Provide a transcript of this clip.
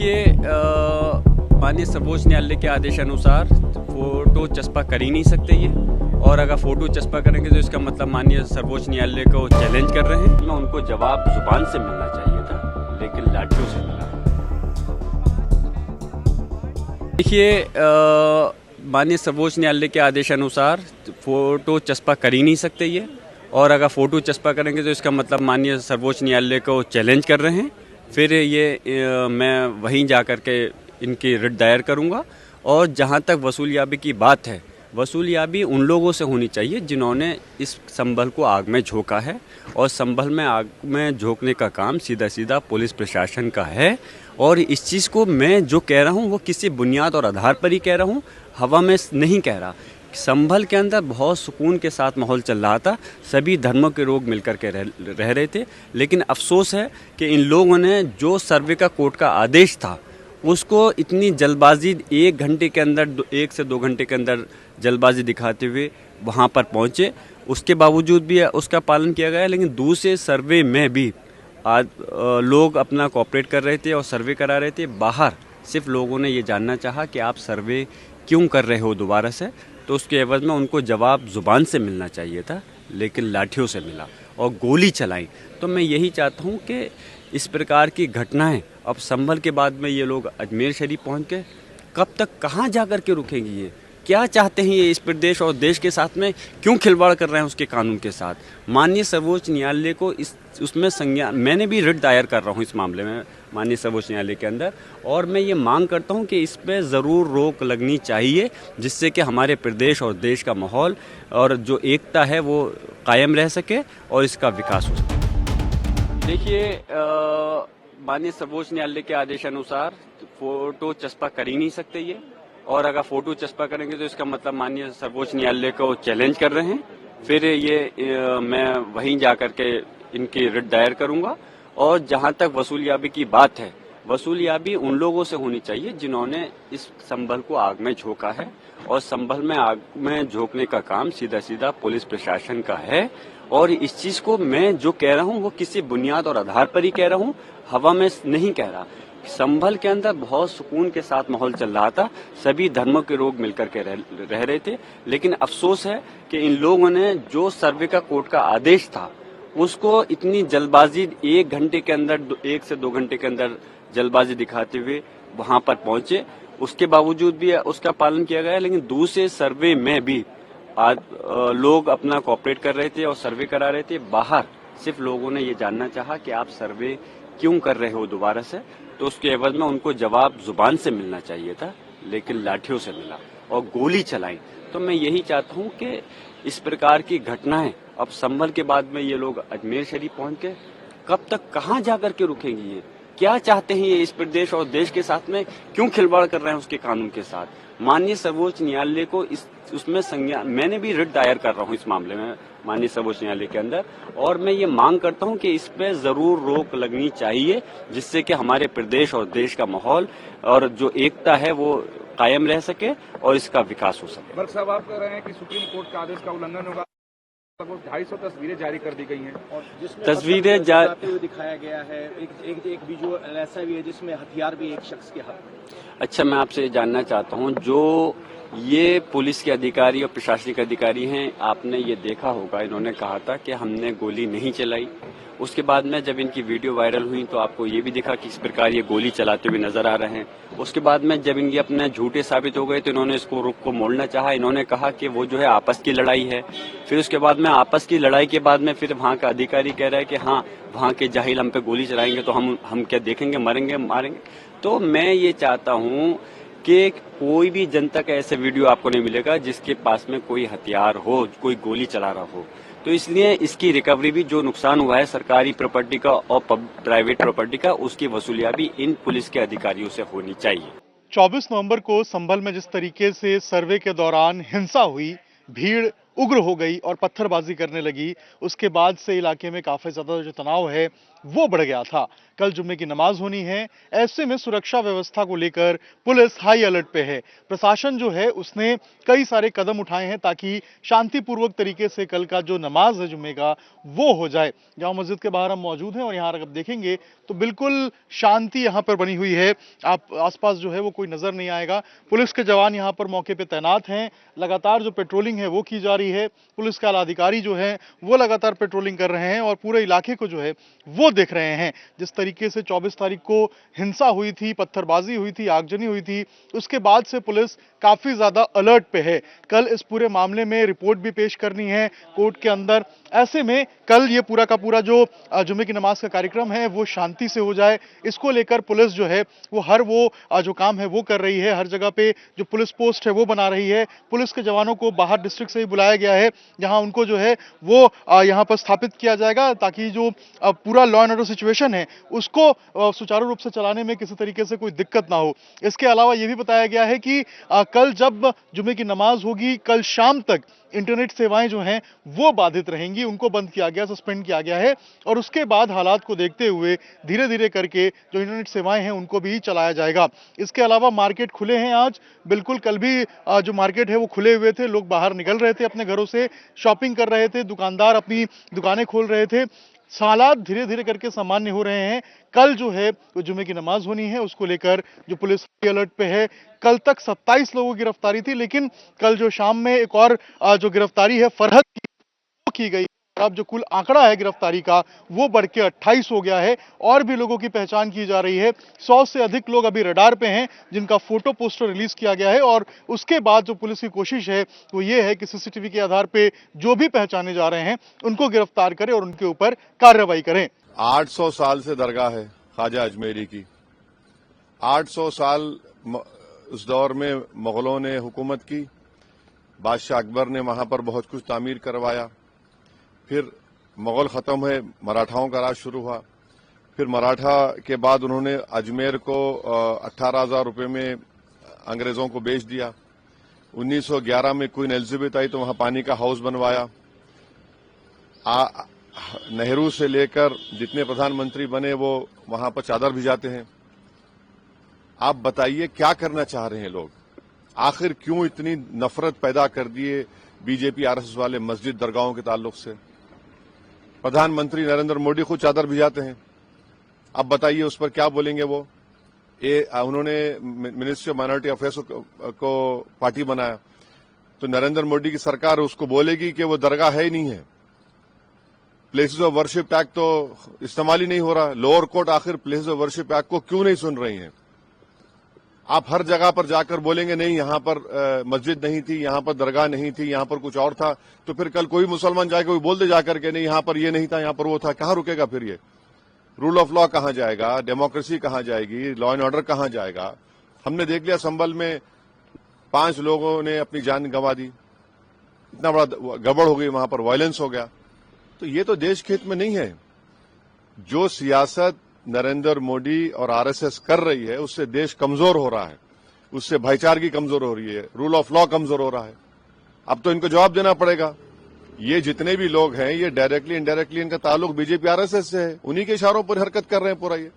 देखिए माननीय सर्वोच्च न्यायालय के आदेशानुसार फ़ोटो चस्पा कर ही नहीं सकते ये, और अगर फ़ोटो चस्पा करेंगे तो इसका मतलब माननीय सर्वोच्च न्यायालय को चैलेंज कर रहे हैं। मैं उनको जवाब जुबान से मिलना चाहिए था, लेकिन लाठियों से मिला। देखिए माननीय सर्वोच्च न्यायालय के आदेशानुसार फ़ोटो चस्पा कर ही नहीं सकते ये, और अगर फ़ोटो चस्पा करेंगे तो इसका मतलब माननीय सर्वोच्च न्यायालय को चैलेंज कर रहे हैं। फिर ये मैं वहीं जा कर के इनकी रिट दायर करूंगा। और जहां तक वसूलियाबी की बात है, वसूलियाबी उन लोगों से होनी चाहिए जिन्होंने इस संभल को आग में झोंका है, और संभल में आग में झोंकने का काम सीधा सीधा पुलिस प्रशासन का है। और इस चीज़ को मैं जो कह रहा हूँ वो किसी बुनियाद और आधार पर ही कह रहा हूँ, हवा में नहीं कह रहा। संभल के अंदर बहुत सुकून के साथ माहौल चल रहा था, सभी धर्मों के लोग मिलकर के रह रहे थे। लेकिन अफसोस है कि इन लोगों ने जो सर्वे का कोर्ट का आदेश था उसको इतनी जल्दबाजी, 1 घंटे के अंदर 1 से 2 घंटे के अंदर जल्दबाजी दिखाते हुए वहाँ पर पहुँचे। उसके बावजूद भी उसका पालन किया गया, लेकिन दूसरे सर्वे में भी आज लोग अपना कोऑपरेट कर रहे थे और सर्वे करा रहे थे। बाहर सिर्फ लोगों ने ये जानना चाहा कि आप सर्वे क्यों कर रहे हो दोबारा से, तो उसके एवज में उनको जवाब ज़ुबान से मिलना चाहिए था, लेकिन लाठियों से मिला और गोली चलाई। तो मैं यही चाहता हूँ कि इस प्रकार की घटनाएं अब संभल के बाद में ये लोग अजमेर शरीफ पहुँच के कब तक कहाँ जा कर के रुकेंगी, ये क्या चाहते हैं, ये इस प्रदेश और देश के साथ में क्यों खिलवाड़ कर रहे हैं उसके कानून के साथ। माननीय सर्वोच्च न्यायालय को उसमें संज्ञान, मैंने भी रिट दायर कर रहा हूँ इस मामले में माननीय सर्वोच्च न्यायालय के अंदर, और मैं ये मांग करता हूँ कि इस पर ज़रूर रोक लगनी चाहिए, जिससे कि हमारे प्रदेश और देश का माहौल और जो एकता है वो कायम रह सके और इसका विकास हो सके। देखिए माननीय सर्वोच्च न्यायालय के आदेशानुसार फ़ोटो चस्पा कर ही नहीं सकते ये, और अगर फ़ोटो चस्पा करेंगे तो इसका मतलब माननीय सर्वोच्च न्यायालय को चैलेंज कर रहे हैं। फिर ये मैं वहीं जा कर के इनकी रिट दायर करूंगा। और जहां तक वसूलियाबी की बात है, वसूलियाबी उन लोगों से होनी चाहिए जिन्होंने इस संभल को आग में झोंका है, और संभल में आग में झोंकने का काम सीधा सीधा पुलिस प्रशासन का है। और इस चीज़ को मैं जो कह रहा हूँ वो किसी बुनियाद और आधार पर ही कह रहा हूँ, हवा में नहीं कह रहा। संभल के अंदर बहुत सुकून के साथ माहौल चल रहा था, सभी धर्मों के लोग मिलकर के रह रहे थे। लेकिन अफसोस है कि इन लोगों ने जो सर्वे का कोर्ट का आदेश था उसको इतनी जल्दबाजी, 1 घंटे के अंदर 1 से 2 घंटे के अंदर जल्दबाजी दिखाते हुए वहां पर पहुंचे। उसके बावजूद भी उसका पालन किया गया, लेकिन दूसरे सर्वे में भी आज लोग अपना कोऑपरेट कर रहे थे और सर्वे करा रहे थे। बाहर सिर्फ लोगों ने ये जानना चाहा कि आप सर्वे क्यों कर रहे हो दोबारा से, तो उसके एवज में उनको जवाब जुबान से मिलना चाहिए था, लेकिन लाठियों से मिला और गोली चलाई। तो मैं यही चाहता हूँ कि इस प्रकार की घटनाएं अब संभल के बाद में ये लोग अजमेर शरीफ पहुँच के कब तक कहाँ जा कर के रुकेंगी, ये क्या चाहते हैं, ये इस प्रदेश और देश के साथ में क्यों खिलवाड़ कर रहे हैं उसके कानून के साथ। माननीय सर्वोच्च न्यायालय को उसमें संज्ञान, मैंने भी रिट दायर कर रहा हूँ इस मामले में माननीय सर्वोच्च न्यायालय के अंदर, और मैं ये मांग करता हूँ कि इस पे जरूर रोक लगनी चाहिए, जिससे कि हमारे प्रदेश और देश का माहौल और जो एकता है वो कायम रह सके और इसका विकास हो सके। बर्क साहब, आप कह रहे हैं कि सुप्रीम कोर्ट का आदेश का उल्लंघन होगा। 250 तस्वीरें जारी कर दी गई हैं और जिसमें तस्वीरें जाते हुए दिखाया गया है। एक विजुअल ऐसा भी है जिसमें हथियार भी एक शख्स के हाथ में। अच्छा, मैं आपसे जानना चाहता हूं, जो ये पुलिस के अधिकारी और प्रशासनिक अधिकारी हैं, आपने ये देखा होगा, इन्होंने कहा था कि हमने गोली नहीं चलाई। उसके बाद में जब इनकी वीडियो वायरल हुई तो आपको ये भी दिखा कि इस प्रकार ये गोली चलाते हुए नजर आ रहे हैं। उसके बाद में जब इनके अपने झूठे साबित हो गए तो इन्होंने इसको रुख को मोड़ना चाहा। इन्होंने कहा कि वो जो है आपस की लड़ाई है। फिर उसके बाद में आपस की लड़ाई के बाद में फिर वहाँ का अधिकारी कह रहा है कि हाँ, वहाँ के जाहिल हम पे गोली चलाएंगे तो हम क्या देखेंगे, मरेंगे मारेंगे। तो मैं ये चाहता हूँ कि कोई भी जनता का ऐसा वीडियो आपको नहीं मिलेगा जिसके पास में कोई हथियार हो, कोई गोली चला रहा हो। तो इसलिए इसकी रिकवरी भी, जो नुकसान हुआ है सरकारी प्रॉपर्टी का और प्राइवेट प्रॉपर्टी का, उसकी वसूलियाबी इन पुलिस के अधिकारियों से होनी चाहिए। 24 नवंबर को संभल में जिस तरीके से सर्वे के दौरान हिंसा हुई, भीड़ उग्र हो गई और पत्थरबाजी करने लगी, उसके बाद से इलाके में काफी ज्यादा जो तनाव है वो बढ़ गया था। कल जुम्मे की नमाज होनी है, ऐसे में सुरक्षा व्यवस्था को लेकर पुलिस हाई अलर्ट पे है। प्रशासन जो है उसने कई सारे कदम उठाए हैं ताकि शांतिपूर्वक तरीके से कल का जो नमाज है जुम्मे का वो हो जाए। जामा मस्जिद के बाहर हम मौजूद हैं और यहाँ अगर देखेंगे तो बिल्कुल शांति यहाँ पर बनी हुई है। आप आसपास जो है वो कोई नजर नहीं आएगा। पुलिस के जवान यहाँ पर मौके पे तैनात हैं, लगातार जो पेट्रोलिंग है वो की जा रही है। पुलिस के आला अधिकारी जो है वो लगातार पेट्रोलिंग कर रहे हैं और पूरे इलाके को जो है वो देख रहे हैं। जिस तरीके से 24 तारीख को हिंसा हुई थी, पत्थरबाजी हुई थी, आगजनी हुई थी, उसके बाद से पुलिस काफी ज्यादा अलर्ट पे है। कल इस पूरे मामले में रिपोर्ट भी पेश करनी है कोर्ट के अंदर। ऐसे में कल ये पूरा का पूरा जो जुम्मे की नमाज का कार्यक्रम है वो शांति से हो जाए, इसको लेकर पुलिस जो है वो हर वो जो काम है वो कर रही है। हर जगह पे जो पुलिस पोस्ट है वो बना रही है। पुलिस के जवानों को बाहर डिस्ट्रिक्ट से ही बुलाया गया है, जहां उनको जो है वो यहां पर स्थापित किया जाएगा ताकि जो पूरा लॉ एंड ऑर्डर सिचुएशन है उसको सुचारू रूप से चलाने में किसी तरीके से कोई दिक्कत ना हो। इसके अलावा ये भी बताया गया है कि कल जब जुम्मे की नमाज होगी, कल शाम तक इंटरनेट सेवाएं जो हैं वो बाधित रहेंगी, उनको बंद किया गया, सस्पेंड किया गया है और उसके बाद हालात को देखते हुए धीरे धीरे करके जो इंटरनेट सेवाएं हैं उनको भी चलाया जाएगा। इसके अलावा मार्केट खुले हैं आज, बिल्कुल कल भी जो मार्केट है वो खुले हुए थे, लोग बाहर निकल रहे थे, अपने घरों से शॉपिंग कर रहे थे, दुकानदार अपनी दुकानें खोल रहे थे। हालात धीरे धीरे करके सामान्य हो रहे हैं। कल जो है वो जुम्मे की नमाज होनी है, उसको लेकर जो पुलिस अलर्ट पे है। कल तक 27 लोगों की गिरफ्तारी थी, लेकिन कल जो शाम में एक और जो गिरफ्तारी है फरहद की गई। अब जो कुल आंकड़ा है गिरफ्तारी का वो बढ़ के 28 हो गया है और भी लोगों की पहचान की जा रही है। 100 से अधिक लोग अभी रडार पे हैं जिनका फोटो पोस्टर रिलीज किया गया है और उसके बाद जो पुलिस की कोशिश है वो ये है कि सीसीटीवी के आधार पे जो भी पहचाने जा रहे हैं उनको गिरफ्तार करें और उनके ऊपर कार्रवाई करें। 800 साल से दरगाह है ख्वाजा अजमेरी की। 800 साल उस दौर में मुगलों ने हुकूमत की, बादशाह अकबर ने वहां पर बहुत कुछ तामीर करवाया। फिर मुगल खत्म है, मराठाओं का राज शुरू हुआ। फिर मराठा के बाद उन्होंने अजमेर को 18,000 रुपये में अंग्रेजों को बेच दिया। 1911 में क्वीन एलिजाबेथ आई तो वहां पानी का हाउस बनवाया। नेहरू से लेकर जितने प्रधानमंत्री बने वो वहां पर चादर भिजाते हैं। आप बताइए क्या करना चाह रहे हैं लोग? आखिर क्यों इतनी नफरत पैदा कर दिए बीजेपी आरएसएस वाले मस्जिद दरगाहों के ताल्लुक से? प्रधानमंत्री नरेंद्र मोदी खुद चादर भिजाते हैं। अब बताइए उस पर क्या बोलेंगे वो? उन्होंने मिनिस्ट्री ऑफ माइनॉरिटी अफेयर्स को पार्टी बनाया तो नरेंद्र मोदी की सरकार उसको बोलेगी कि वो दरगाह है ही नहीं है। प्लेसेस ऑफ वर्शिप एक्ट तो इस्तेमाल ही नहीं हो रहा। लोअर कोर्ट आखिर प्लेसेस ऑफ वर्शिप एक्ट को क्यों नहीं सुन रही है? आप हर जगह पर जाकर बोलेंगे नहीं यहां पर मस्जिद नहीं थी, यहां पर दरगाह नहीं थी, यहां पर कुछ और था, तो फिर कल कोई मुसलमान जाकर कोई बोल दे जाकर के नहीं यहां पर ये नहीं था, यहां पर वो था। कहां रुकेगा फिर ये? रूल ऑफ लॉ कहां जाएगा? डेमोक्रेसी कहां जाएगी? लॉ एंड ऑर्डर कहां जाएगा? हमने देख लिया संभल में 5 लोगों ने अपनी जान गंवा दी, इतना बड़ा गड़बड़ हो गई, वहां पर वायलेंस हो गया। तो ये तो देश के हित में नहीं है। जो सियासत नरेंद्र मोदी और आरएसएस कर रही है उससे देश कमजोर हो रहा है, उससे भाईचारगी कमजोर हो रही है, रूल ऑफ लॉ कमजोर हो रहा है। अब तो इनको जवाब देना पड़ेगा। ये जितने भी लोग हैं ये डायरेक्टली इनडायरेक्टली इनका ताल्लुक बीजेपी आरएसएस से है, उन्हीं के इशारों पर हरकत कर रहे हैं पूरा ये।